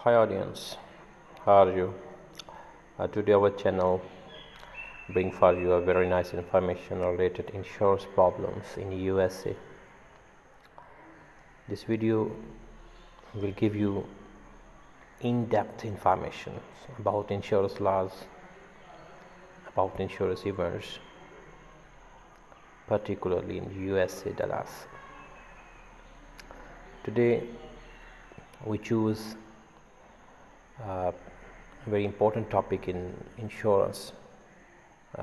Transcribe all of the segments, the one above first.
Hi audience, how are you? Today our channel bring for you a very nice information related insurance problems in USA. This video will give you in-depth information about insurance laws, about insurance events, particularly in USA, Dallas. Today we choose a very important topic in insurance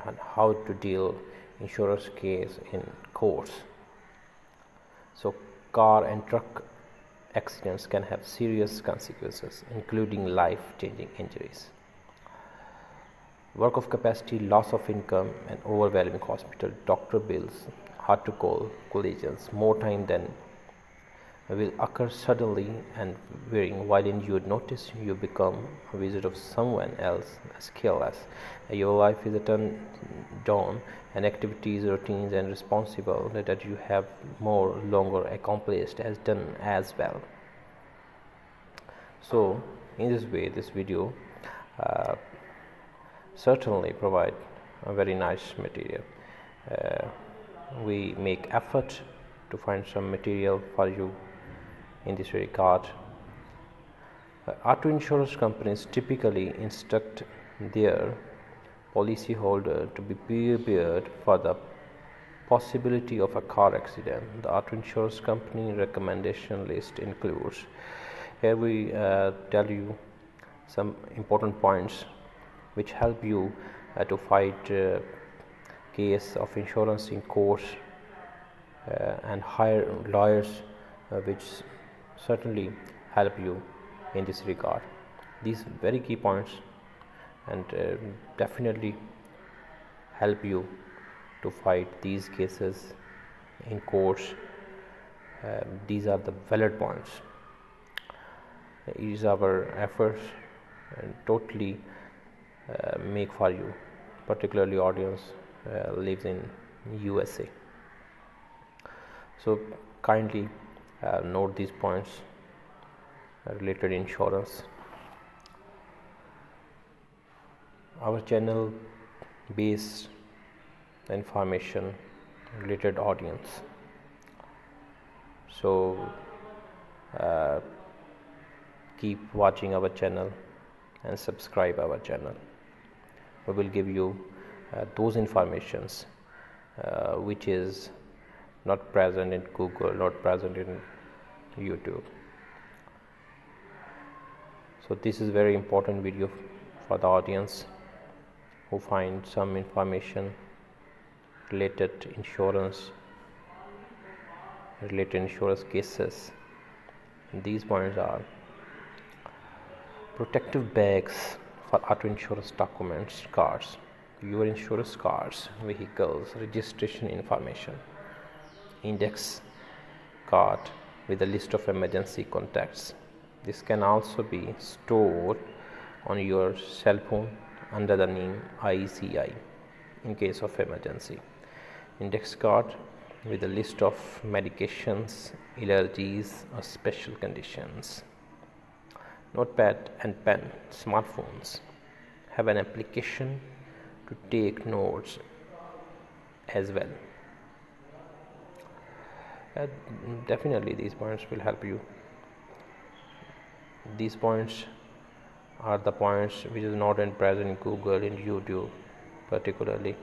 and how to deal insurance case in courts. So car and truck accidents can have serious consequences, including life-changing injuries, work of capacity, loss of income, and overwhelming hospital doctor bills. Hard to call collisions more time than will occur suddenly and wearing while in you notice you become a visit of someone else as careless. Your life is a turned down and activities, routines, and responsible that you have more longer accomplished as done as well. So in this way this video uh, certainly provide a very nice material. uh, we make effort to find some material for you in this regard. Auto insurance companies typically instruct their policyholder to be prepared for the possibility of a car accident. The auto insurance company recommendation list includes. Here we tell you some important points which help you to fight case of insurance in courts and hire lawyers which certainly help you in this regard. These very key points and definitely help you to fight these cases in courts. These are the valid points. It is our efforts and totally make for you, particularly audience lives in USA. So kindly note these points related insurance. Our channel based information related audience. So keep watching our channel and subscribe our channel. We will give you those informations which is not present in Google, not present in YouTube. So this is very important video for the audience who find some information related insurance cases. And these points are protective bags for auto insurance documents, cards, your insurance cards, vehicles, registration information, index card with a list of emergency contacts. This can also be stored on your cell phone under the name ICI in case of emergency. Index card with a list of medications, allergies, or special conditions. Notepad and pen smartphones have an application to take notes as well. Definitely these points will help you. These points are the points which is not in present in Google, in YouTube particularly,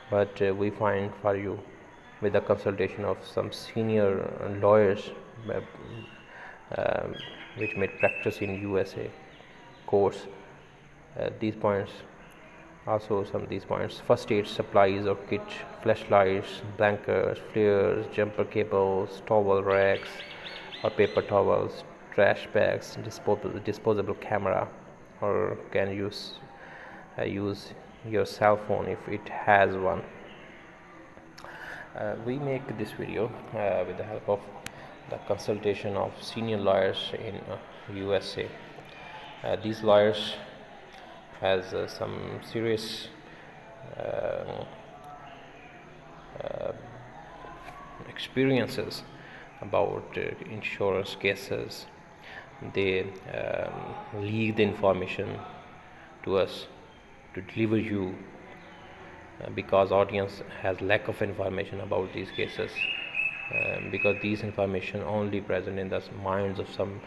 but we find for you with the consultation of some senior lawyers which made practice in USA courts. These points also some of these points: first aid supplies or kit, flashlights, blankets, flares, jumper cables, towel racks or paper towels, trash bags, disposable camera, or can use your cell phone if it has one. We make this video with the help of the consultation of senior lawyers in USA. These lawyers has some serious experiences about insurance cases. they leak the information to us to deliver you, because audience has lack of information about these cases, because these information only present in the minds of some